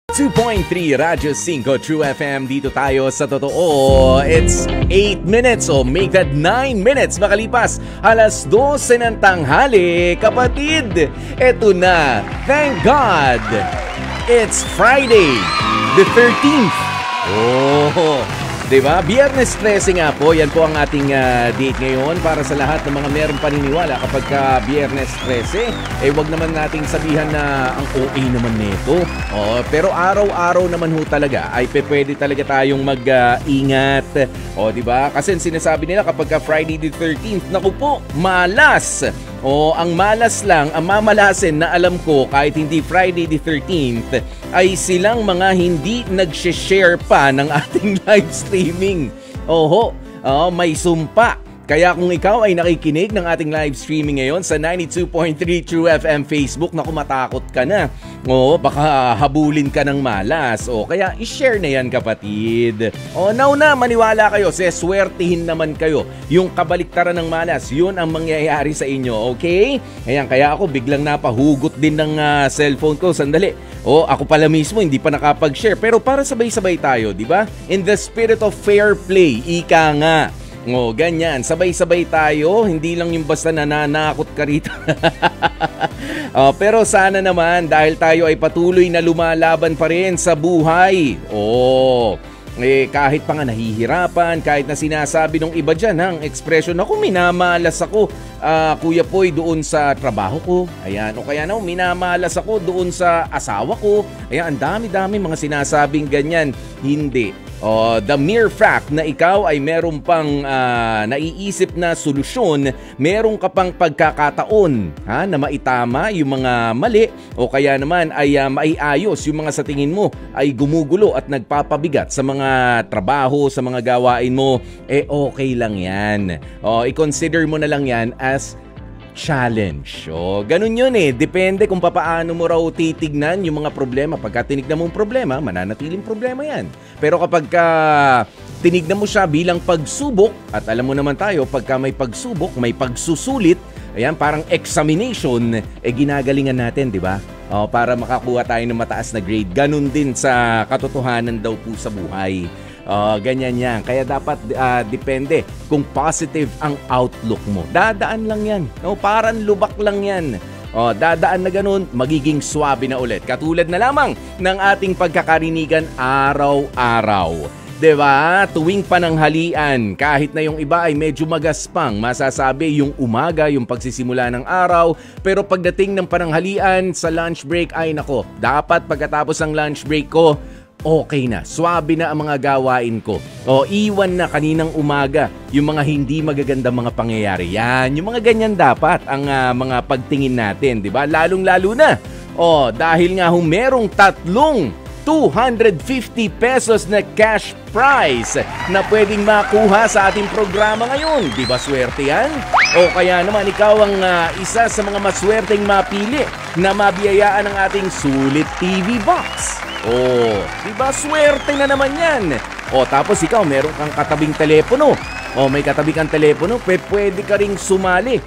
2.3 Radyo 5 True FM. Dito tayo sa totoo. It's 8 minutes o make that 9 minutes makalipas alas 12 ng tanghali. Kapatid, eto na. Thank God. It's Friday the 13th. Oh, diba? Biyernes 13 nga po. Yan po ang ating date ngayon para sa lahat ng mga merong paniniwala kapag Biyernes 13. Wag naman nating sabihan na ang OA naman nito. Pero araw-araw naman ho talaga ay pwede talaga tayong mag-ingat. Diba? Kasi sinasabi nila kapag Friday the 13th, naku po, malas. Ang malas lang, ang mamalasin na alam ko kahit hindi Friday the 13th ay silang mga hindi nag-share pa ng ating live streaming. May sumpa. Kaya kung ikaw ay nakikinig ng ating live streaming ngayon sa 92.3 True FM Facebook, naku matakot ka na. Baka habulin ka ng malas. Kaya i-share na yan kapatid. Now na, maniwala kayo, seswertihin naman kayo. Yung kabaliktaran ng malas, yun ang mangyayari sa inyo, okay? Ayan, kaya ako biglang napahugot din ng cellphone ko. Sandali. Ako pala mismo hindi pa nakapag-share. Pero para sabay-sabay tayo, di ba? In the spirit of fair play, ika nga. Ganyan. Sabay-sabay tayo. Hindi lang yung basta nananakot ka rito. Pero sana naman dahil tayo ay patuloy na lumalaban pa rin sa buhay. Kahit pa nga nahihirapan, kahit na sinasabi ng iba dyan, ang expression, ako minamalas ako, Kuya Poy, doon sa trabaho ko. Ayan. O kaya minamalas ako doon sa asawa ko. Ayan, ang dami-dami mga sinasabing ganyan. Hindi. The mere fact na ikaw ay meron pang naiisip na solusyon, meron ka pang pagkakataon na maitama yung mga mali o kaya naman ay maiayos yung mga sa tingin mo ay gumugulo at nagpapabigat sa mga trabaho, sa mga gawain mo, okay lang yan. I-consider mo na lang yan as challenge. Ganun yun Depende kung papaano mo raw titignan yung mga problema. Pagka tinignan mong problema, mananatiling problema yan. Pero kapag tinignan mo siya bilang pagsubok, at alam mo naman tayo, pagka may pagsubok, may pagsusulit, ayan, parang examination, ginagalingan natin, di ba? Para makakuha tayo ng mataas na grade. Ganun din sa katotohanan daw po sa buhay. Ganyan yan. Kaya dapat depende kung positive ang outlook mo. Dadaan lang yan. Parang lubak lang yan. Dadaan na ganun, magiging swabe na ulit. Katulad na lamang ng ating pagkakarinigan araw-araw. Diba? Tuwing pananghalian, kahit na yung iba ay medyo magaspang, masasabi yung umaga, yung pagsisimula ng araw. Pero pagdating ng pananghalian sa lunch break, ay nako, dapat pagkatapos ng lunch break ko, okay na, swabe na ang mga gawain ko. Iwan na kaninang umaga yung mga hindi magagandang mga pangyayari. Yan, yung mga ganyan dapat ang mga pagtingin natin, di ba? Lalong-lalo na. Dahil nga merong tatlong 250 pesos na cash prize na pwedeng makuha sa ating programa ngayon. Di ba swerte yan? O kaya naman ikaw ang isa sa mga maswerteng mapili na mabiyayaan ng ating Sulit TV Box. Di ba swerte na naman yan? Tapos ikaw meron kang katabing telepono. May katabi kang telepono, pwede ka ring sumali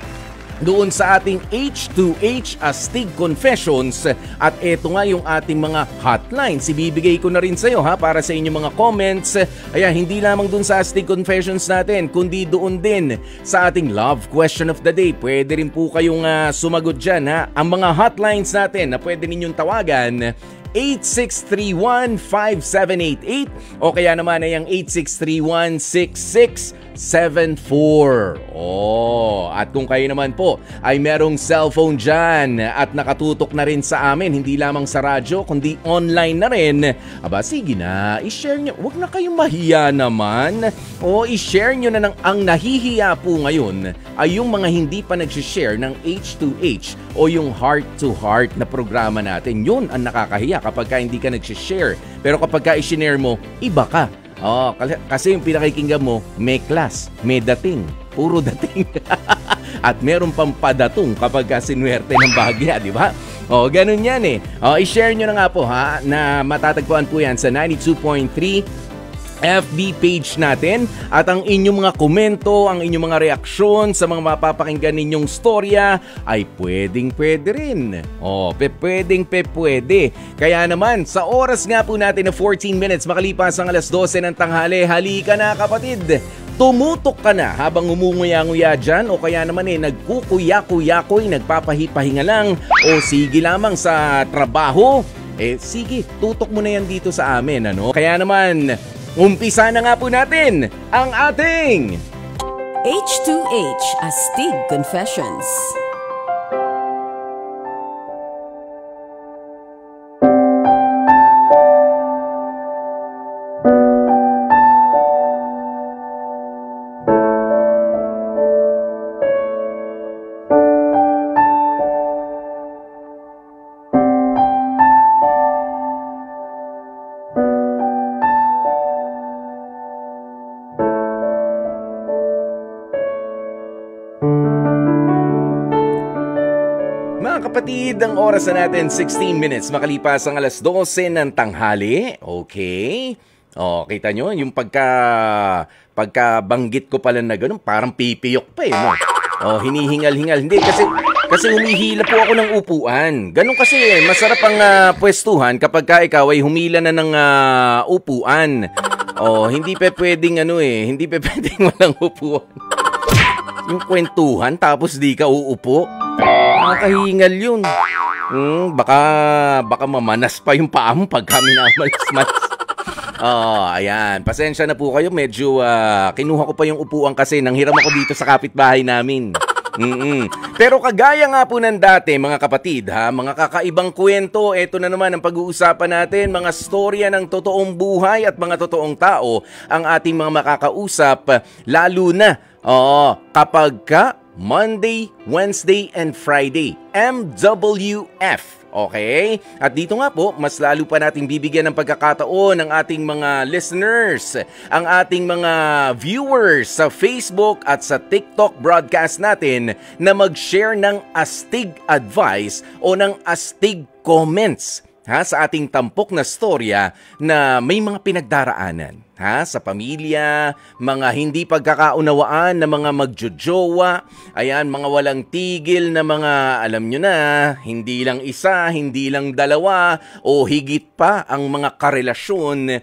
doon sa ating H2H Astig Confessions. At eto nga yung ating mga hotlines. Ibibigay ko na rin sa iyo para sa inyong mga comments. Ayan, hindi lamang doon sa Astig Confessions natin, kundi doon din sa ating Love Question of the Day. Pwede rin po kayong sumagot dyan Ang mga hotlines natin na pwede ninyong tawagan, 8631-5788 o kaya naman ay ang 8631-6674. At kung kayo naman po ay merong cellphone dyan at nakatutok na rin sa amin, hindi lamang sa radyo kundi online na rin, sige na, i-share nyo. Huwag na kayong mahiya naman. I-share nyo na ang nahihiya po ngayon ay yung mga hindi pa nag-share ng H2H o yung heart to heart na programa natin. Yun ang nakakahiya kapag hindi ka nag-share. Pero kapag i-share mo, iba ka. Kasi yung pinakikinggan mo, may class, may dating, puro dating. At meron pang padatong kapag sinuwerte ng bahagya, di ba? Ganun yan I-share nyo na nga po na matatagpuan po yan sa 92.3 FB page natin at ang inyong mga komento, ang inyong mga reaksyon sa mga mapapakinggan ninyong storya ay pwede rin. Pwede. Kaya naman, sa oras nga po natin na 14 minutes makalipas ang alas 12 ng tanghali, halika na kapatid. Tumutok ka na habang umunguya-nguya dyan o kaya naman nagkukuya-kuya-kuy, nagpapahipahinga lang o sige lamang sa trabaho. Sige, tutok mo na yan dito sa amin, ano? Kaya naman, umpisa na nga po natin ang ating H2H Astig Confessions. Kapatid, ang oras na natin 16 minutes makalipas ang alas 12 ng tanghali. Okay. Kita nyo, yung pagkabanggit ko pala na ganun, parang pipiyok pa no? Hinihingal-hingal. Hindi, kasi humihila po ako ng upuan. Ganun kasi, masarap ang pwestuhan kapag ikaw ay humila na ng upuan. Hindi pa pwedeng hindi pa pwedeng walang upuan. Yung kwentuhan tapos di ka uupo. Nakakahingal yun. Baka mamanas pa yung paa mo pag kami minamalas-malas. Ayan. Pasensya na po kayo. Medyo kinuha ko pa yung upuan kasi nanghiram ako dito sa kapitbahay namin. Pero kagaya nga po ng dati mga kapatid mga kakaibang kwento, eto na naman ang pag-uusapan natin, mga storya ng totoong buhay at mga totoong tao ang ating mga makakausap, lalo na kapag Monday, Wednesday, and Friday. MWF. Okay? At dito nga po, mas lalo pa nating bibigyan ng pagkakataon ng ating mga listeners, ang ating mga viewers sa Facebook at sa TikTok broadcast natin na mag-share ng astig advice o ng astig comments sa ating tampok na storya na may mga pinagdaraanan. Sa pamilya, mga hindi pagkakaunawaan na mga magjojowa, ayan, mga walang tigil na mga, alam nyo na, hindi lang isa, hindi lang dalawa, o higit pa ang mga karelasyon,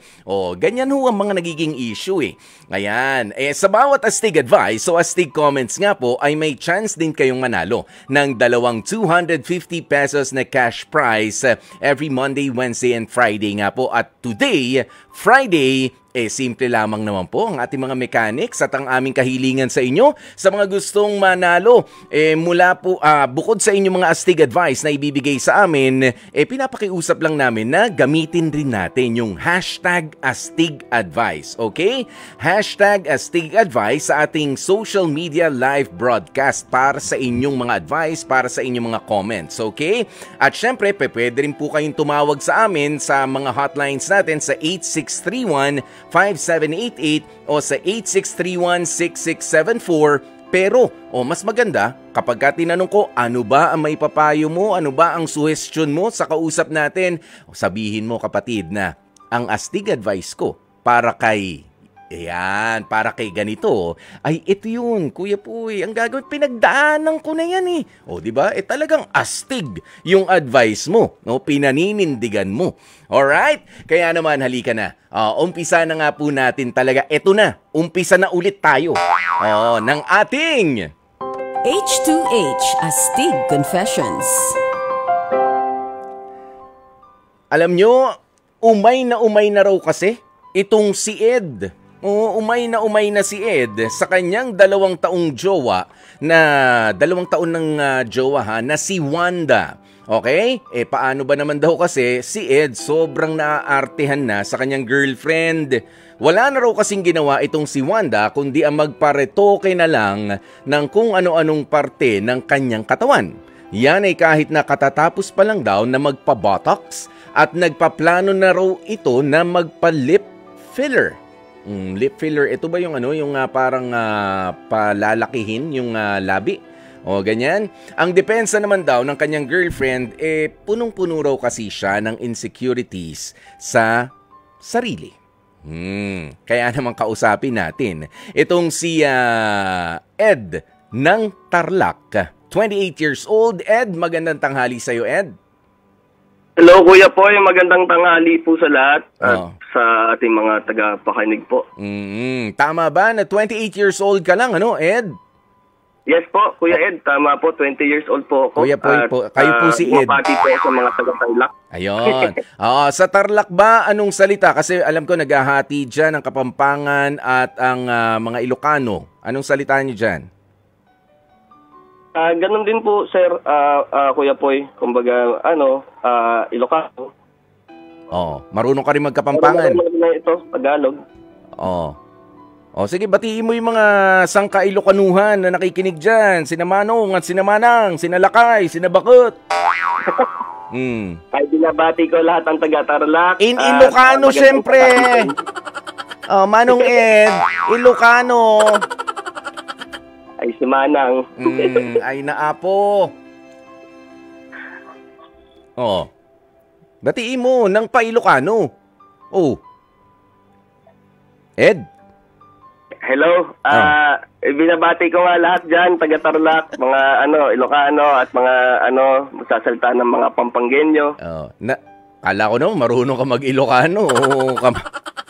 ganyan ho ang mga nagiging issue Ayan, sa bawat astig advice, so astig comments nga po, ay may chance din kayong manalo ng 250 pesos na cash prize every Monday, Wednesday, and Friday nga po. At today, Friday, simple lamang naman po ang ating mga mechanics at ang aming kahilingan sa inyo sa mga gustong manalo. Mula po, bukod sa inyong mga astig advice na ibibigay sa amin, pinapakiusap lang namin na gamitin rin natin yung hashtag astig advice. Okay? Hashtag astig advice sa ating social media live broadcast para sa inyong mga advice, para sa inyong mga comments. Okay? At syempre, pwede rin po kayong tumawag sa amin sa mga hotlines natin sa 8631-5788 o sa 8631-6674. Pero, mas maganda, kapag tinanong ko, ano ba ang may papayo mo, ano ba ang suhestyon mo sa kausap natin, sabihin mo kapatid na, ang astig advice ko para kay ganito, ay ito yun, Kuya Puy, ang gagawin, pinagdaanan ko na yan diba? Talagang astig yung advice mo, pinaninindigan mo. Alright? Kaya naman, halika na. Umpisa na nga po natin talaga. Ito na, umpisa na ulit tayo ng ating H2H Astig Confessions. Alam nyo, umay na raw kasi itong si Ed. Umay na si Ed sa kanyang 2 taong jowa na 2 taon ng jowa na si Wanda. Okay? Paano ba naman daw kasi si Ed sobrang naaartehan na sa kanyang girlfriend. Wala na raw kasing ginawa itong si Wanda kundi ang magparetoke na lang ng kung ano-anong parte ng kanyang katawan. Yan ay kahit na katatapos pa lang daw na magpa-botox at nagpaplano na raw ito na magpa-lip filler. Lip filler, ito ba yung yung parang palalakihin yung labi? Ganyan. Ang depensa naman daw ng kanyang girlfriend, punong-puno raw kasi siya ng insecurities sa sarili. Kaya naman kausapin natin itong si Ed ng Tarlac. 28 years old. Ed, magandang tanghali sa'yo, Ed. Hello, Kuya Poy. Magandang tanghali po sa lahat at sa ating mga tagapakinig po. Tama ba na 28 years old ka lang, ano, Ed? Yes po, Kuya Ed. Tama po, 20 years old po ako. Kuya Poy, kayo po si Ed. Mapati po sa mga taga-Tarlac. Ayun. Sa Tarlac ba, anong salita? Kasi alam ko naghahati dyan ang Kapampangan at ang mga Ilocano. Anong salita niyo dyan? Ganun din po, sir, Kuya Poy. Kumbaga, Ilocano. Marunong ka rin magkapampangan. Marunong na ito, Tagalog. Sige, batiin mo yung mga sangka Ilocanuhan na nakikinig dyan. Sina Manong at sina Manang, sina Lakay, sina Bakut. Ay, binabati ko lahat ng taga-Tarlac. In Ilocano, syempre. Manong Ed, Ilocano. Ay, si Manang. Ay, naapo. Batiin mo ng pa-Ilocano. Ed? Hello. Binabati ko nga lahat dyan, taga-Tarlac, mga Ilocano at mga magsasalita ng mga Pampanggenyo. Kala ko naman, marunong ka mag-Ilocano.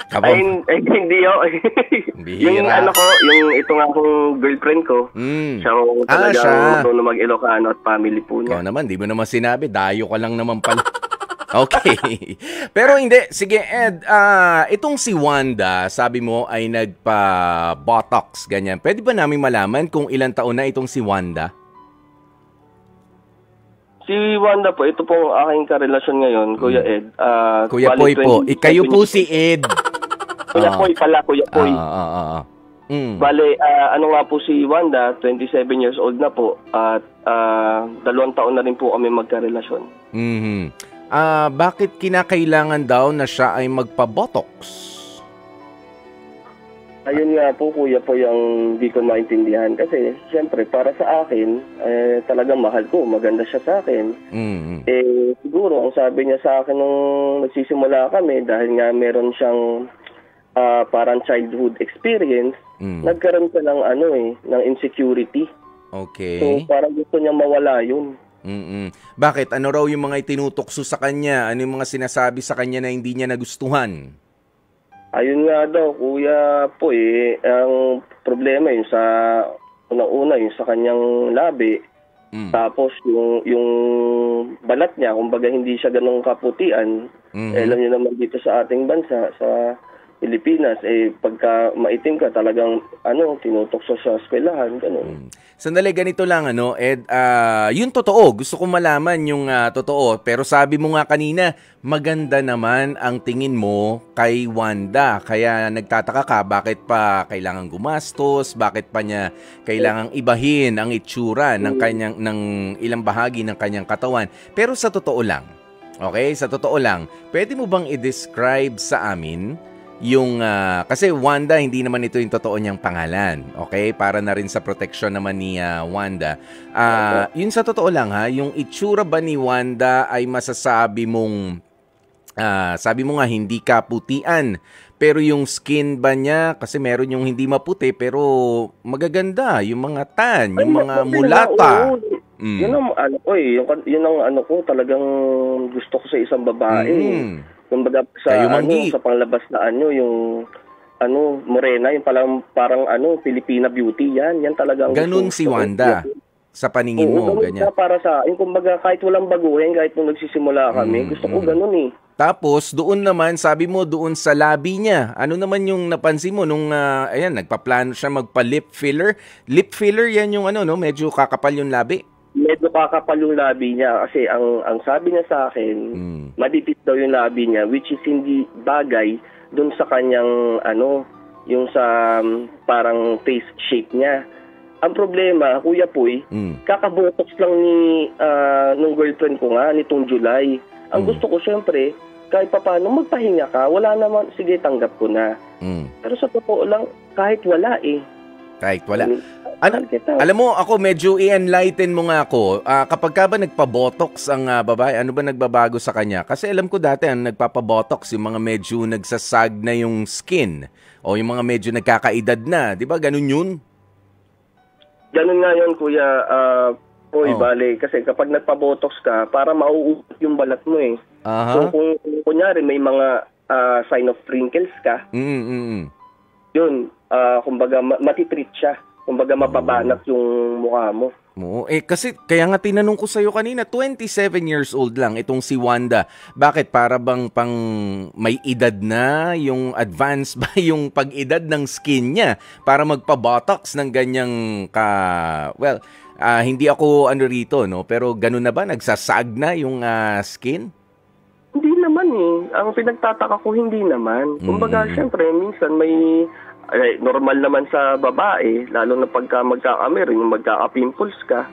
Ay, hindi yo. Yung yung ito nga akong girlfriend ko, siya talagang marunong mag-Ilocano at family po niya. Ikaw naman, di mo naman sinabi, dayo ka lang naman pala. Okay. Pero hindi, sige Ed, itong si Wanda, sabi mo ay nagpa-botox, ganyan. Pwede ba namin malaman kung ilang taon na itong si Wanda? Si Wanda po, ito pong aking karelasyon ngayon, Kuya Ed. Kuya Poy po. Kayo po si Ed. Kuya Poy pala, Kuya Poy. Bale, nga po si Wanda, 27 years old na po. At 2 taon na rin po kami magkarelasyon. Bakit kinakailangan daw na siya ay magpa-botox? Ayun nga po, Kuya Poy, ang di ko maintindihan. Kasi, siyempre, para sa akin, talagang mahal ko. Maganda siya sa akin. Siguro, ang sabi niya sa akin nung nagsisimula kami, dahil nga meron siyang parang childhood experience, nagkaroon siya ng insecurity. Okay. So, parang gusto niya mawala yun. Bakit? Ano raw yung mga itinutukso sa kanya? Ano yung mga sinasabi sa kanya na hindi niya nagustuhan? Ayun nga daw, Kuya Poy, ang problema yun sa unang-una, yung sa kanyang labi. Tapos yung balat niya, kumbaga hindi siya ganun kaputian. Alam niyo naman dito sa ating bansa, sa Pilipinas, pagka maitim ka, talagang tinutokso sa eskwelahan, ganun. Sandali, ganito lang, Ed, yung totoo, gusto kong malaman yung totoo, pero sabi mo nga kanina, maganda naman ang tingin mo kay Wanda, kaya nagtataka ka, bakit pa kailangan gumastos, bakit pa niya kailangang ibahin ang itsura ng ilang bahagi ng kanyang katawan. Pero sa totoo lang, okay, sa totoo lang, pwede mo bang i-describe sa amin yung, kasi Wanda, hindi naman ito yung totoo niyang pangalan. Okay? Para na rin sa protection naman ni Wanda. Yun sa totoo lang yung itsura ba ni Wanda ay masasabi mong, sabi mo nga, hindi ka putian. Pero yung skin ba niya, kasi meron yung hindi maputi, pero magaganda. Yung mga tan, yung mga mulata. Yun ang yun ang ko, talagang gusto ko sa isang babae. Kumbaga sa sa panglabas na yung morena, yung parang Filipina beauty, yan talaga ang ganun si Wanda sa paningin mo, ganyan. Para sa kumbaga kahit walang baguhin, kahit nung nagsisimula kami, gusto ko ganun Tapos doon naman, sabi mo doon sa labi niya, ano naman yung napansin mo nung nagpaplano siya magpa-lip filler? Lip filler yan yung medyo kakapal yung labi. Medyo kakapal yung labi niya kasi ang sabi niya sa akin, madipit daw yung labi niya, which is hindi bagay dun sa kanyang yung sa parang face shape niya. Ang problema, Kuya Poy, kakabotox lang nung girlfriend ko nga nitong July. Ang gusto ko syempre, kahit papaano magpahinga ka, wala naman, sige tanggap ko na. Pero sa totoo lang, kahit wala Kahit wala. Alam mo, ako medyo i-enlighten mo nga ako. Kapag ka ba nagpa-botox ang babae, ano ba nagbabago sa kanya? Kasi alam ko dati, nagpapa-botox, yung mga medyo nagsasag na yung skin o yung mga medyo nagkakaedad na. Di ba? Ganun yun? Ganun nga yun, Kuya. Bale, kasi kapag nagpa-botox ka, para mauubot yung balat mo eh. So kung kunyari may mga sign of wrinkles ka, yun, kumbaga matitreat siya. Kumbaga mapabanat yung mukha mo. Oo. Kasi kaya nga tinanong ko sa'yo kanina, 27 years old lang itong si Wanda. Bakit? Para bang pang may edad na, yung advance ba yung pag-edad ng skin niya para magpa-botox ng ganyang hindi ako rito, no? Pero ganun na ba? Nagsasag na yung skin? Hindi naman eh. Ang pinagtataka ko, hindi naman. Kumbaga, syempre, minsan may normal naman sa babae, lalo na pagka magkaka-amir, yung magkaka-pimples ka.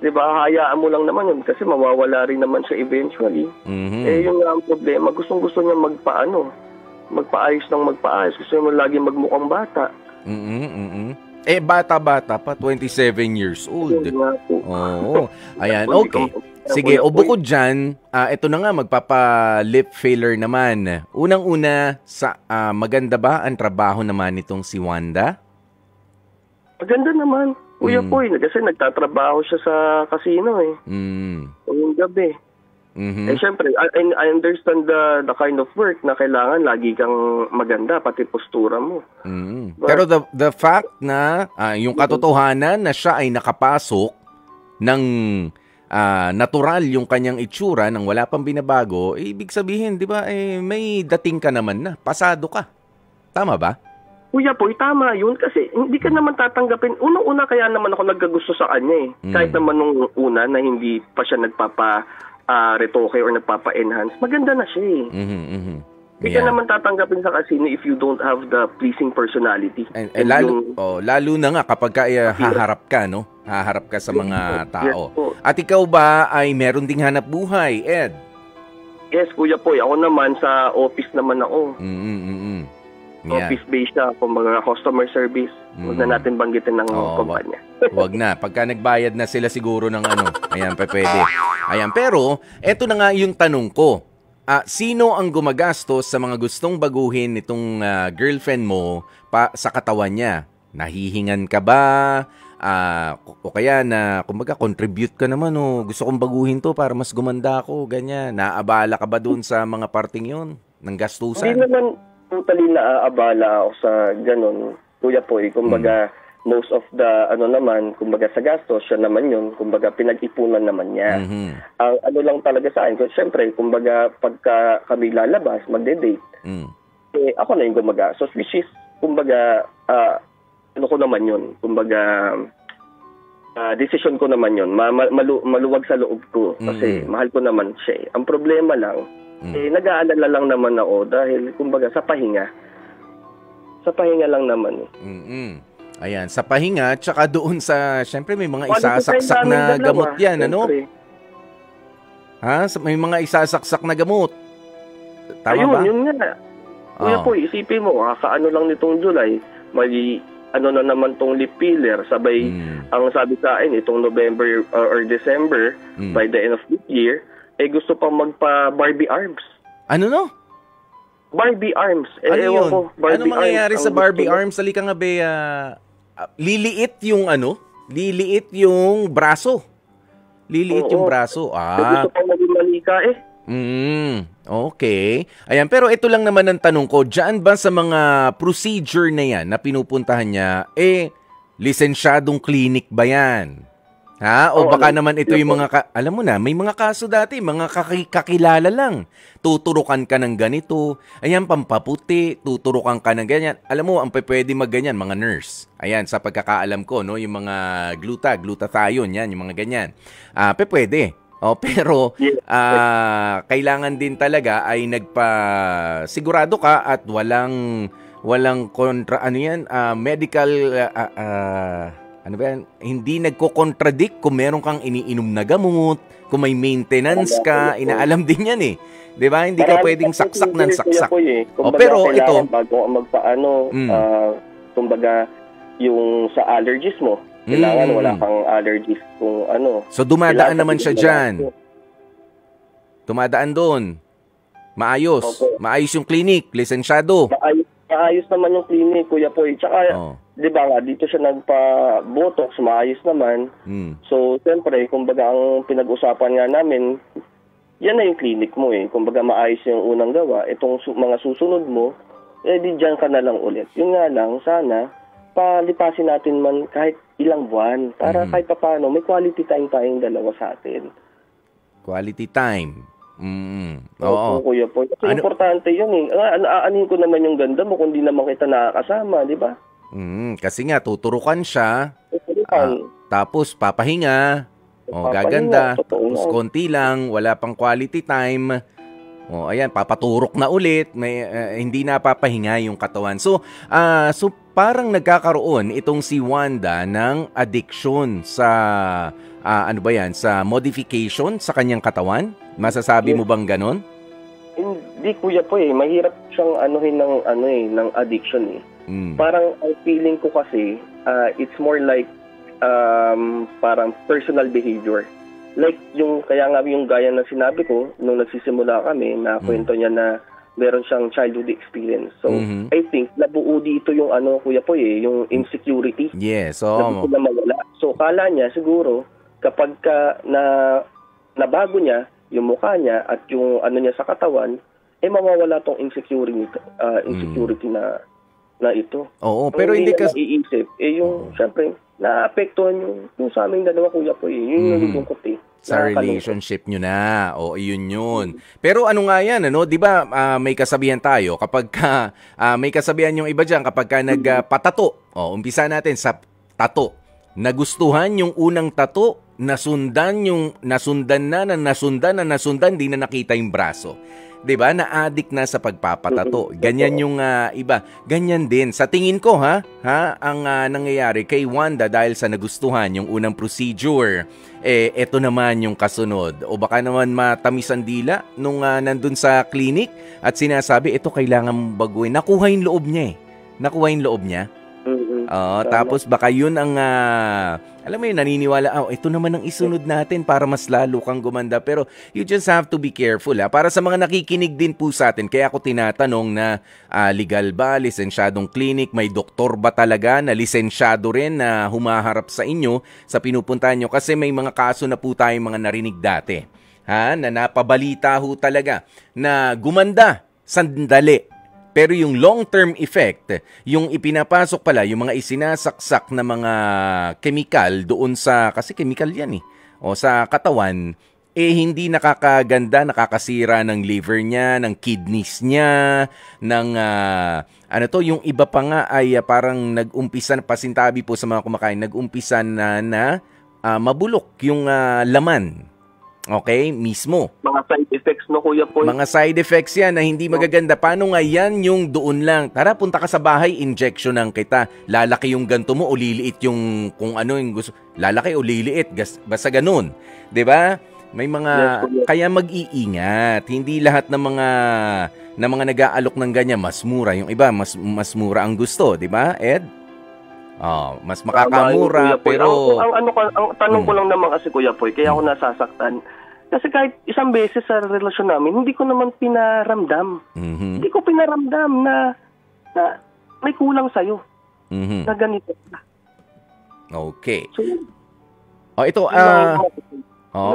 Diba, hayaan mo lang naman yun kasi mawawala rin naman siya eventually. Yun nga ang problema. Gustong-gusto niya magpaayos ng magpaayos. Gusto niya lagi magmukhang bata. Bata-bata pa, 27 years old. Oo. Ayan, okay. Sige, o bukod dyan, ito na nga, magpapa-lip filler naman. Unang-una, maganda ba ang trabaho naman nitong si Wanda? Maganda naman. Kuya Poy, kasi nagtatrabaho siya sa casino eh. Ngayong gabi. Siyempre, I understand the kind of work na kailangan lagi kang maganda, pati postura mo. Pero the fact na yung katotohanan na siya ay nakapasok ng natural yung kanyang itsura nang wala pang binabago, ibig sabihin, di ba, may dating ka naman na, pasado ka. Tama ba? Kuya Poy, tama yun kasi hindi ka naman tatanggapin. Unang-una kaya naman ako nagkagusto sa kanya eh. Kahit naman nung una na hindi pa siya nagpapa-retoke or nagpapa-enhance, maganda na siya eh. Hindi ka naman tatanggapin sa casino if you don't have the pleasing personality. Lalo na nga kapag haharap ka, no? Haharap ka sa mga tao. At ikaw ba ay meron ding hanap buhay, Ed? Yes, Kuya Poy. Ako naman sa office naman ako. Office-based siya, kumbaga customer service. Huwag na natin banggitin ng kumpanya. Huwag na. Pagka nagbayad na sila siguro ng ayan, pwede. Ayan, pero eto na nga yung tanong ko. Sino ang gumagastos sa mga gustong baguhin nitong girlfriend mo sa katawan niya? Nahihingan ka ba? O kaya na, kumbaga, contribute ka naman, gusto kong baguhin to para mas gumanda ako, ganyan. Naabala ka ba dun sa mga parting yun ng gastusan? Hindi naman totally naaabala ako sa ganun, Kuya Poy. Kumbaga, most of the, kumbaga sa gastos, siya naman yun. Kumbaga, pinag-ipunan naman niya. Ang lang talaga sa akin, kasi syempre, kumbaga, pagka kami lalabas, magde-date, ako na yung gumagastos, which is, kumbaga, ko naman yun. Kumbaga, decision ko naman yun. Maluwag sa loob ko. Kasi mahal ko naman siya. Ang problema lang, nag-aalala lang naman ako dahil, kumbaga, sa pahinga. Sa pahinga lang naman. Ayan, sa pahinga, tsaka doon sa, syempre may mga isasaksak na gamot yan, ano? May mga isasaksak na gamot. Tama ba? Yun nga. Kuya Poy, isipin mo, kaano lang nitong July, may na naman tong lip filler, sabay, ang sabi sa akin, itong November or December, by the end of this year, gusto pang magpa-Barbie arms. Ano no? Barbie arms. Ano yun? Ko, Barbie ano mangyayari arms, sa Barbie arms? Halika nga be, liliit yung liliit yung braso. Liliit yung braso. Gusto pang maging manika Okay. Ayan, pero ito lang naman ang tanong ko, diyan ba sa mga procedure na yan na pinupuntahan niya, lisensyadong clinic ba yan? O baka naman ito yung mga, alam mo na, may mga kaso dati, mga kakilala lang. Tuturukan ka ng ganito, ayan, pampaputi, tuturukan ka ng ganyan. Alam mo, ang pwede magganyan, mga nurse. Ayan, sa pagkakaalam ko, no, yung mga glutathione, yan, yung mga ganyan. Pwede. Pero kailangan din talaga ay sigurado ka at walang kontra, medical, hindi nagko-contradict kung meron kang iniinom na gamot, kung may maintenance ka, inaalam din yan 'di ba? Hindi ka pwedeng saksak ng saksak. Pero ito, bago magpaano, kumbaga yung sa allergies mo. Kailangan wala kang allergies kung ano. So dumadaan Kailangan naman siya dyan. Dumadaan doon. Maayos. Opo. Maayos yung clinic. Lisensyado. Maayos naman yung clinic, Kuya Poy. Tsaka, di ba nga, dito siya nagpa-botox, maayos naman. So, siyempre, kumbaga, ang pinag-usapan nga namin, yan na yung clinic mo eh. Kumbaga, maayos yung unang gawa. Itong mga susunod mo, di dyan ka na lang ulit. Yun nga lang, sana, palipasin natin man kahit ilang buwan para kahit paano, may quality time tayong dalawa sa atin. Quality time. Oo, Kuya Poy. Kasi importante yun eh. Aanin ko naman yung ganda mo kung di naman kita nakakasama, di ba? Kasi nga, tuturukan siya. Tapos, papahinga. Gaganda. Tapos, konti lang. Wala pang quality time. Ayan, papaturok na ulit. Hindi na papahinga yung katawan. So parang nagkakaroon itong si Wanda ng addiction sa, sa modification sa kanyang katawan? Masasabi mo bang ganon? Hindi, Kuya Poy. Mahirap siyang anuhin ng addiction eh. Parang ang feeling ko kasi, it's more like parang personal behavior. Like kaya nga yung gaya na sinabi ko, nung nagsisimula kami, na kwento niya na meron siyang childhood experience. So, I think, nabuo dito yung Kuya Poy yung insecurity. Yes. Na mawala. So, kala niya siguro, kapag nabago niya, yung mukha niya at yung niya sa katawan, mawawala tong insecurity na ito. Oo, pero hindi kasi iisip. Syempre, naapektuhan yung sa aming dalawa, Kuya Poy. Yun yung lungkot eh. Sa relationship nyo na. Yun. Pero ano nga yan, di ba may kasabihan tayo kapag may kasabihan yung iba dyan kapag ka nagpatato. Umpisa natin sa tato. Nagustuhan yung unang tato, nasundan, di na nakita yung braso. 'Di ba? Na-addict na sa pagpapatato. Ganyan yung iba. Ganyan din sa tingin ko ang nangyayari kay Wanda dahil sa nagustuhan yung unang procedure. Eto naman yung kasunod. O baka naman matamis ang dila nung nandun sa clinic at sinasabi ito kailangan baguhin. Nakuha yung loob niya. Tapos baka yun ang alam mo yun, naniniwala, ito naman ang isunod natin para mas lalo kang gumanda. Pero you just have to be careful. Para sa mga nakikinig din po sa atin, kaya ako tinatanong na legal ba, lisensyadong clinic, may doktor ba talaga na lisensyado rin na humaharap sa inyo sa pinupuntahan nyo? Kasi may mga kaso na po tayong mga narinig dati. Na napabalita ho talaga na gumanda sandali. Pero yung long-term effect, yung ipinapasok pala, yung mga isinasaksak na mga chemical doon kasi chemical yan sa katawan, hindi nakakaganda, nakakasira ng liver niya, ng kidneys niya, ng yung iba pa nga ay parang nag-umpisa, pasintabi po sa mga kumakain, nag-umpisa na mabulok yung laman. Okay, mismo. Mga side effects no, Kuya Poy. Mga side effects yan na hindi magaganda. Paano nga yan yung doon lang? Tara, punta ka sa bahay, injection ng kita. Lalaki yung ganto mo o liliit yung kung ano yung gusto. Lalaki o liliit, basta ganun. 'Di ba? May mga kaya mag-iingat. Hindi lahat ng mga nag-aalok ng ganyan mas mura. Yung iba mas mura ang gusto, 'di ba? Ed? Mas makakamura pero ang tanong ko lang naman kasi, Kuya Poy, kaya ako nasasaktan. Kasi kahit isang beses sa relasyon namin, hindi ko naman pinaramdam. Hindi ko pinaramdam na may kulang sa'yo. Na ganito. Okay. So,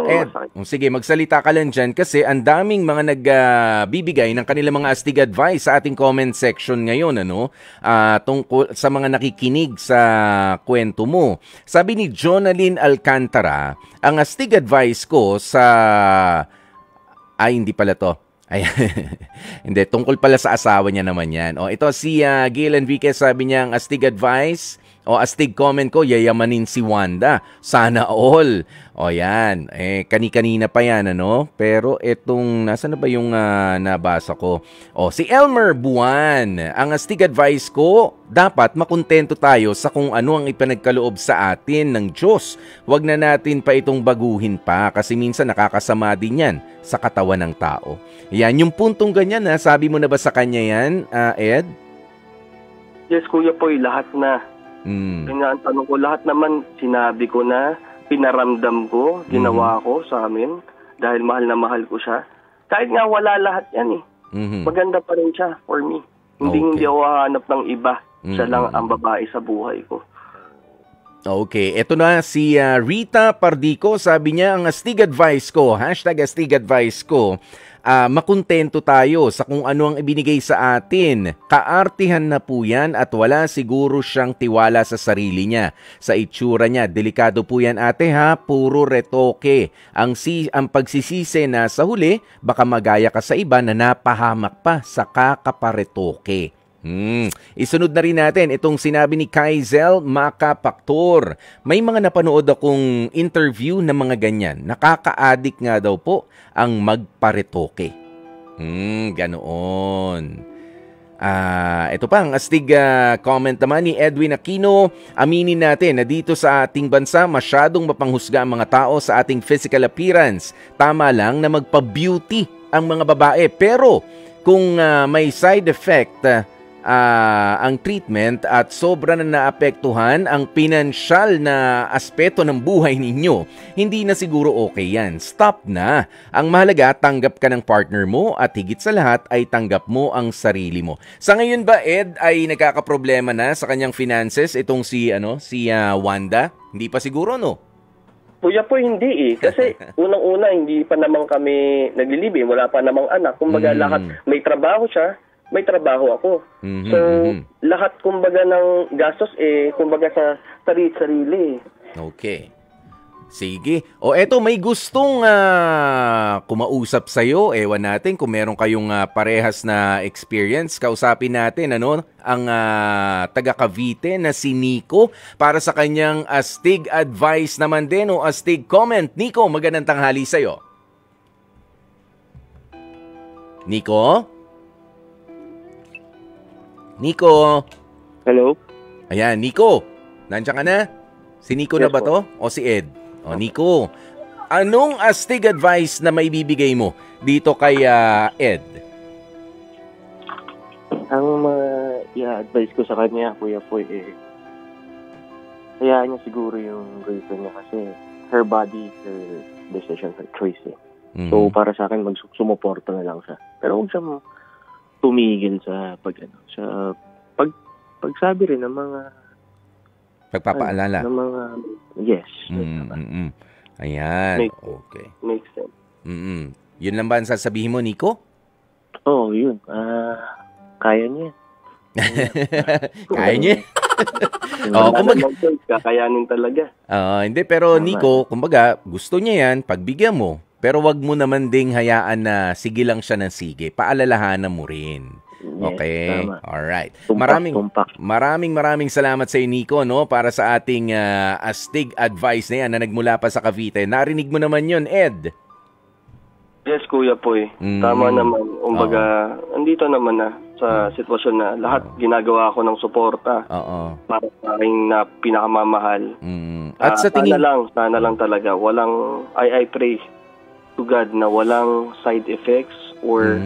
Ed, sige, magsalita ka lang dyan kasi ang daming mga nagbibigay ng kanilang mga astig advice sa ating comment section ngayon, tungkol sa mga nakikinig sa kwento mo. Sabi ni Jonalyn Alcantara, ang astig advice ko hindi pala to. Hindi, tungkol pala sa asawa niya naman yan. Ito si Gail Enriquez, sabi niya, ang astig advice astig comment ko, yayamanin si Wanda. Sana all. Yan. Kani-kanina pa yan, Pero itong, nasaan na ba yung nabasa ko? Si Elmer Buwan. Ang astig advice ko, dapat makontento tayo sa kung ano ang ipinagkaloob sa atin ng Diyos. Huwag na natin pa itong baguhin pa kasi minsan nakakasama din yan sa katawan ng tao. Yan, yung puntong ganyan, sabi mo na ba sa kanya yan, Ed? Yes, Kuya Poy, lahat na. Kanya ang tanong ko, lahat naman sinabi ko na, pinaramdam ko, ginawa ko sa amin dahil mahal na mahal ko siya. Kahit nga wala lahat yan eh. Maganda pa rin siya for me. Hindi ako hahanap ng iba. Siya lang ang babae sa buhay ko. Okay, eto na si Rita Pardico, sabi niya, ang astig advice ko, #astig advice ko, makontento tayo sa kung ano ang ibinigay sa atin. Kaartihan na po yan at wala siguro siyang tiwala sa sarili niya, sa itsura niya. Delikado po yan ate ha, puro retoke. Ang pagsisisi na sa huli, baka magaya ka sa iba na napahamak pa sa kakaparetoke. Isunod na rin natin itong sinabi ni Kaizel Macapactor. May mga napanood akong interview na mga ganyan. Nakaka-addict nga daw po ang magparetoke. Ganoon. Ito pa, ang astig comment naman ni Edwin Aquino. Aminin natin na dito sa ating bansa masyadong mapanghusga ang mga tao sa ating physical appearance. Tama lang na magpa-beauty ang mga babae. Pero kung may side effect ang treatment at sobra na naapektuhan ang pinansyal na aspeto ng buhay ninyo, hindi na siguro okay yan. Stop na. Ang mahalaga, tanggap ka ng partner mo at higit sa lahat ay tanggap mo ang sarili mo. Sa ngayon ba, Ed, ay nagkakaproblema na sa kanyang finances itong si Wanda? Hindi pa siguro, no? Kuya po, hindi eh. Kasi unang-una, hindi pa naman kami naglilibing. Wala pa namang anak. Kumbaga lahat, may trabaho siya, may trabaho ako. So, lahat kumbaga ng gastos kumbaga sa sarili. Okay. Sige. O eto, may gustong kumausap sa'yo. Ewan natin kung meron kayong parehas na experience. Kausapin natin ang taga Cavite na si Nico para sa kanyang astig advice naman din o astig comment. Nico, magandang tanghali sa'yo. Nico? Nico. Hello? Ayan, Nico. Nandiyan ka na? Si Nico na ba to? O si Ed? O, Nico. Anong astig advice na may bibigay mo dito kay Ed? Ang i-advise ko sa kanya, Kuya Poy, hayaan niya siguro yung girlfriend niya kasi her body, her decision, her choice. So, para sa akin, sumuporta na lang siya. Pero huwag siyang tumigil sa pagsabi rin ng mga pagpapaalala. Ng mga yes. Ayan. Okay. Makes sense. Yun lang ba ang sasabihin mo, Nico? Oo, yun. Kaya niya. Kaya niya? Kumbaga kakayanin talaga. Hindi, pero Nico, kumbaga, gusto niya yan, pagbigyan mo. Pero wag mo naman ding hayaan na sige lang siya ng sige. Paalalahanan mo rin. Okay? Yes, alright. Tumpak. Maraming salamat sa Nico, no, para sa ating astig advice na yan na nagmula pa sa Cavite. Narinig mo naman yun, Ed? Yes, Kuya Poy. Tama naman. Kumbaga, andito naman na sa sitwasyon na lahat ginagawa ko ng suporta para sa aking na pinakamamahal. At sa tingin... Sana lang talaga. I pray to God na walang side effects or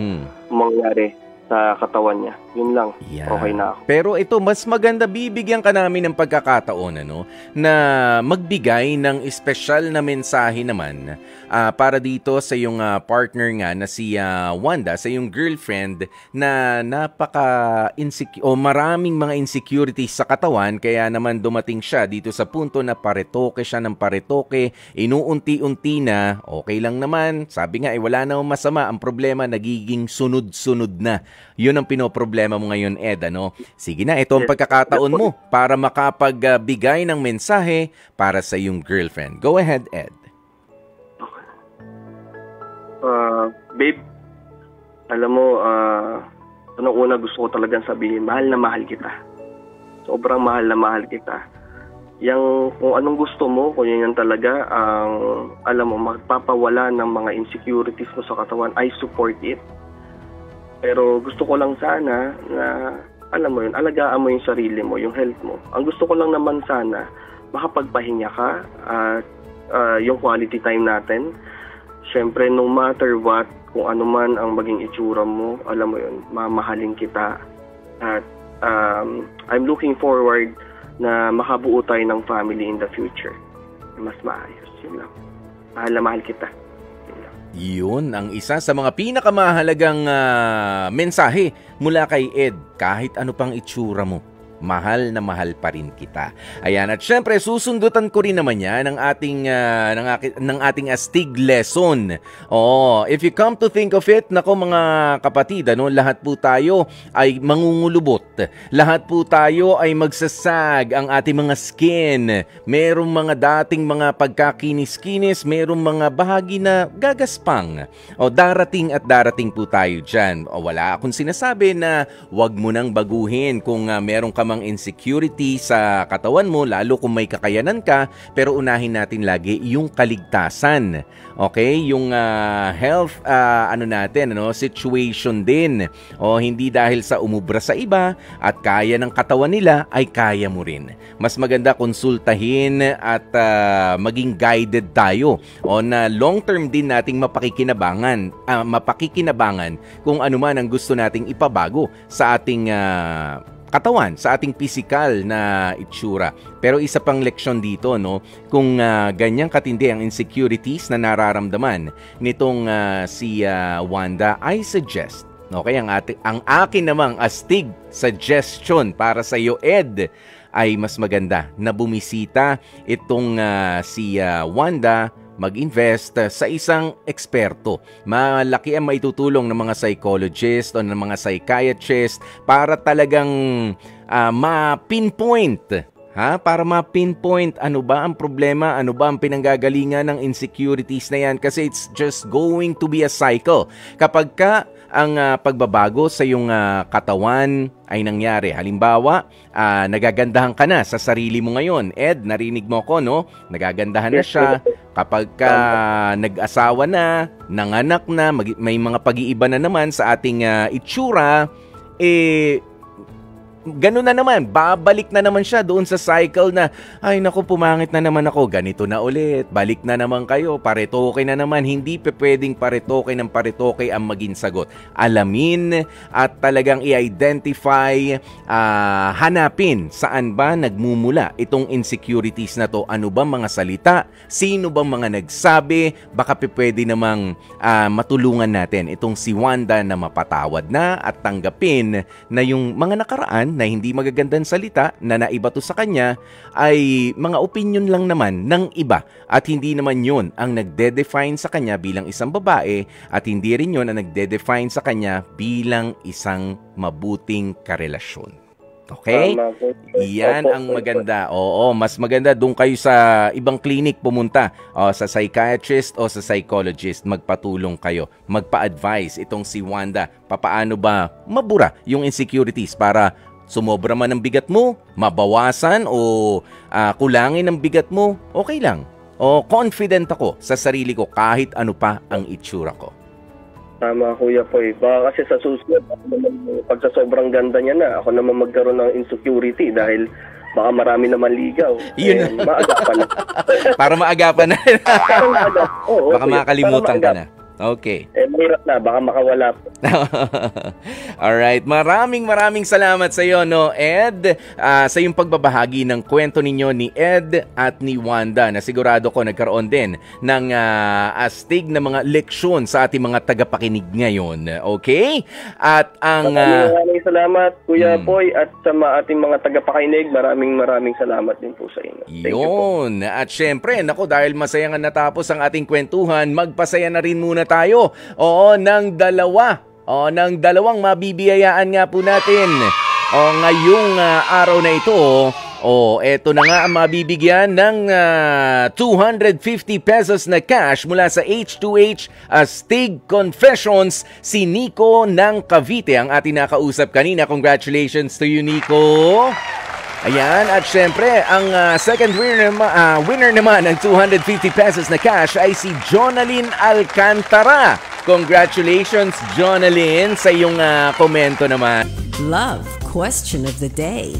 mangyari sa katawan niya. Yun lang. Yeah. Okay na ako. Pero ito, mas maganda, bibigyan ka namin ng pagkakataon na magbigay ng espesyal na mensahe naman para dito sa iyong partner nga na si Wanda, sa iyong girlfriend na maraming mga insecurities sa katawan, kaya naman dumating siya dito sa punto na paretoke siya ng paretoke, inuunti-unti na, okay lang naman. Sabi nga, wala namang masama. Ang problema, nagiging sunod-sunod na. Yun ang pinoproblema mo ngayon, Ed, Sige na, ito ang pagkakataon mo para makapagbigay ng mensahe para sa iyong girlfriend. Go ahead, Ed. Babe, alam mo, unang-una gusto ko talagang sabihin, mahal na mahal kita. Sobrang mahal na mahal kita. Kung anong gusto mo, kung yan talaga, alam mo, magpapawala ng mga insecurities mo sa katawan, I support it. Pero gusto ko lang sana na, alam mo yun, alagaan mo yung sarili mo, yung health mo. Ang gusto ko lang naman sana, makapagpahinga ka at yung quality time natin. Siyempre, no matter what, kung ano man ang maging itsura mo, alam mo yun, mamahalin kita. At I'm looking forward na makabuo tayo ng family in the future. Mas maayos. Yun lang. Mahal na mahal kita. Yun lang. Yun ang isa sa mga pinakamahalagang mensahe mula kay Ed. Kahit ano pang itsura mo, mahal na mahal pa rin kita. Ayan, at syempre susundutan ko rin naman yan ng ating astig lesson. If you come to think of it, nako mga kapatid, lahat po tayo ay mangungulubot. Lahat po tayo ay magsasag ang ating mga skin. Merong mga dating mga pagkakinis-kinis, merong mga bahagi na gagaspang. Darating at darating po tayo dyan. Wala akong sinasabi na wag mo nang baguhin kung merong mang insecurity sa katawan mo, lalo kung may kakayanan ka, pero unahin natin lagi yung kaligtasan. Okay? Yung health situation din. Hindi dahil sa umubra sa iba at kaya ng katawan nila ay kaya mo rin. Mas maganda konsultahin at maging guided tayo na long term din nating mapakikinabangan kung ano man ang gusto nating ipabago sa ating katawan, sa ating physical na itsura. Pero isa pang leksyon dito, kung ganyang katindi ang insecurities na nararamdaman nitong si Wanda, I suggest, ang akin namang astig suggestion para sa iyo, Ed, ay mas maganda na bumisita itong si Wanda, mag-invest sa isang eksperto. Malaki ang maitutulong ng mga psychologist o ng mga psychiatrist para talagang ma-pinpoint. Para ma-pinpoint ano ba ang problema, ano ba ang pinanggagalingan ng insecurities na yan, kasi it's just going to be a cycle. Kapag ang pagbabago sa iyong katawan ay nangyari. Halimbawa, nagagandahan ka na sa sarili mo ngayon. Ed, narinig mo ko, Nagagandahan na siya. Kapag nag-asawa na, nanganak na, may mga pag-iiba na naman sa ating itsura, ganun na naman, babalik na naman siya doon sa cycle na, ay naku, pumangit na naman ako, ganito na ulit, balik na naman kayo, paretoke na naman. Hindi pwedeng paretoke ng paretoke ang maging sagot. Alamin at talagang i-identify, hanapin saan ba nagmumula itong insecurities na to, ano bang mga salita, sino bang mga nagsabi, baka pwede namang matulungan natin itong si Wanda na mapatawad na at tanggapin na yung mga nakaraan na hindi magagandang salita na naibato sa kanya ay mga opinion lang naman ng iba at hindi naman yun ang nagde-define sa kanya bilang isang babae at hindi rin yun ang nagde-define sa kanya bilang isang mabuting karelasyon. Okay? Iyan ang maganda. Mas maganda doon kayo sa ibang clinic pumunta. Sa psychiatrist o sa psychologist. Magpatulong kayo. Magpa-advise itong si Wanda. Papaano ba mabura yung insecurities para sumobra man ang bigat mo, mabawasan o kulangin ang bigat mo, okay lang. Confident ako sa sarili ko kahit ano pa ang itsura ko. Tama, Kuya Poy. Baka kasi sa susunod, pag sa sobrang ganda niya na, ako naman magkaroon ng insecurity dahil baka marami naman ligaw. Yun. Maagapan na. Para maagapan na. Baka Kuya, makalimutan ka na. Okay. Mahirap na, baka makawala po. Alright, maraming salamat sa iyo, Ed, sa yung pagbabahagi ng kwento ninyo ni Ed at ni Wanda na sigurado ko nagkaroon din ng astig na mga leksyon sa ating mga tagapakinig ngayon. Okay? At ang maraming salamat, Kuya Poy, at sa ating mga tagapakinig, maraming salamat din po sa inyo. Yun. At syempre, dahil masaya nga natapos ang ating kwentuhan, magpasaya na rin muna tayo. Ng dalawang mabibiyayaan nga po natin. Ngayong araw na ito, eto na nga ang mabibigyan ng 250 pesos na cash mula sa H2H Astig Confessions, si Nico ng Cavite, ang ating nakausap kanina. Congratulations to you, Nico. Ayan, at syempre, ang second winner naman ng 250 pesos na cash ay si Jonalyn Alcantara. Congratulations, Jonalyn, sa iyong komento naman. Love question of the day.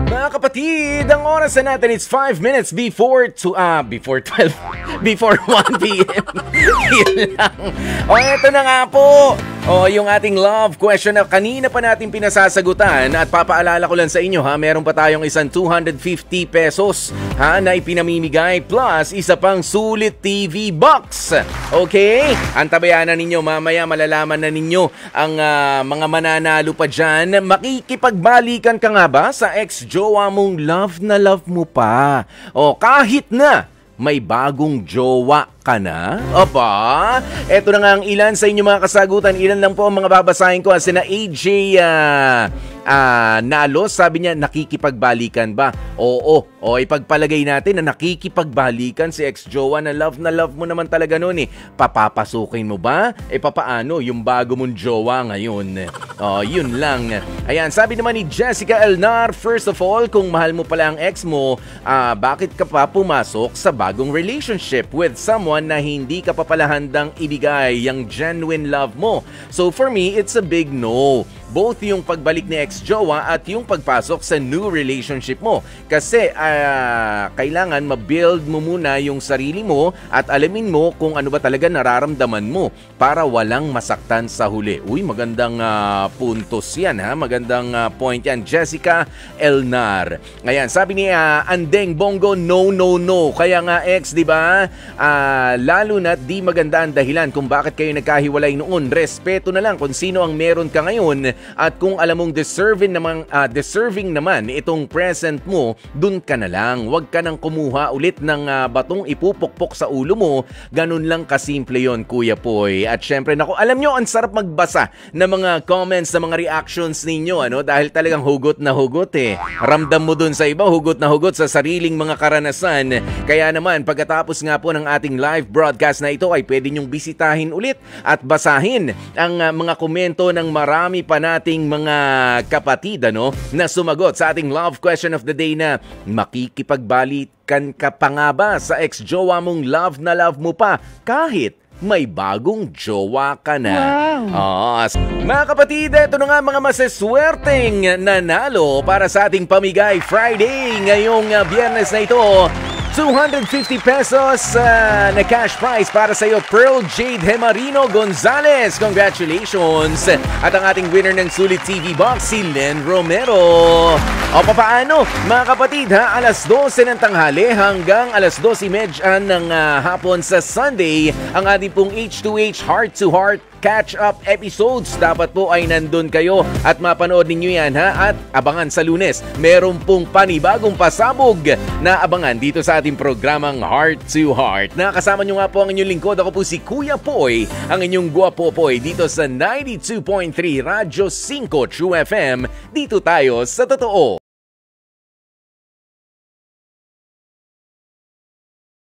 Mga kapatid, ang oras na natin is 5 minutes before 1 p.m. Yun lang. Eto na nga po. Yung ating love question na kanina pa natin pinasasagutan at papaalala ko lang sa inyo meron pa tayong isang 250 pesos na ipinamimigay plus isa pang sulit TV box. Okay? Antabayanan ninyo, mamaya malalaman na ninyo ang mga mananalo pa dyan. Makikipagbalikan ka nga ba sa ex-jowa mong love na love mo pa? O kahit na may bagong jowa ka na? Aba, eto na nga ang ilan sa inyong mga kasagutan. Ilan lang po ang mga babasahin ko. Sina AJ Nalo, sabi niya, nakikipagbalikan ba? Oo. O ipagpalagay natin na nakikipagbalikan si ex-jowa na love mo naman talaga noon Papapasukin mo ba? Papaano yung bago mong jowa ngayon? Yun lang. Ayan, sabi naman ni Jessica Elnar, first of all, kung mahal mo pala ang ex mo, bakit ka pa pumasok sa bagong relationship with someone na hindi ka pa pala handang ibigay yung genuine love mo? So for me, it's a big no. Both yung pagbalik ni ex-jowa at yung pagpasok sa new relationship mo. Kasi kailangan ma-build mo muna yung sarili mo at alamin mo kung ano ba talaga nararamdaman mo para walang masaktan sa huli. Uy, magandang puntos yan Magandang point yan. Jessica Elnar. Ayan, sabi ni Andeng Bongo, no. Kaya nga ex, di ba? Lalo na di maganda ang dahilan kung bakit kayo nagkahiwalay noon. Respeto na lang kung sino ang meron ka ngayon. At kung alam mong deserving naman itong present mo, dun ka na lang. Huwag ka nang kumuha ulit ng batong ipupukpok sa ulo mo. Ganun lang kasimple yon, Kuya Poy. At syempre, alam nyo, ang sarap magbasa ng mga comments, ng mga reactions ninyo, dahil talagang hugot na hugot Ramdam mo dun sa iba, hugot na hugot sa sariling mga karanasan. Kaya naman, pagkatapos nga po ng ating live broadcast na ito, ay pwede nyong bisitahin ulit at basahin ang mga komento ng marami pa nating mga kapatid na sumagot sa ating love question of the day na makikipagbalikan ka pa nga ba sa ex-jowa mong love na love mo pa kahit may bagong jowa ka na? Wow! Mga kapatid, ito na nga mga masaswerteng nanalo para sa ating Pamigay Friday ngayong biyernes na ito. 250 pesos na cash prize para sa iyo, Pearl Jade Hemarino Gonzalez. Congratulations! At ang ating winner ng Sulit TV Box, si Len Romero. O papaano, mga kapatid alas 12 ng tanghali hanggang alas 12:30 ng hapon sa Sunday, ang ating pong H2H Heart to Heart catch-up episodes. Dapat po ay nandun kayo at mapanood ninyo yan at abangan sa Lunes. Meron pong panibagong pasabog na abangan dito sa ating programang Heart to Heart. Nakasama nyo nga po ang inyong lingkod. Ako po si Kuya Poy, ang inyong Guwapo Poy dito sa 92.3 Radyo 5 True FM. Dito tayo sa totoo.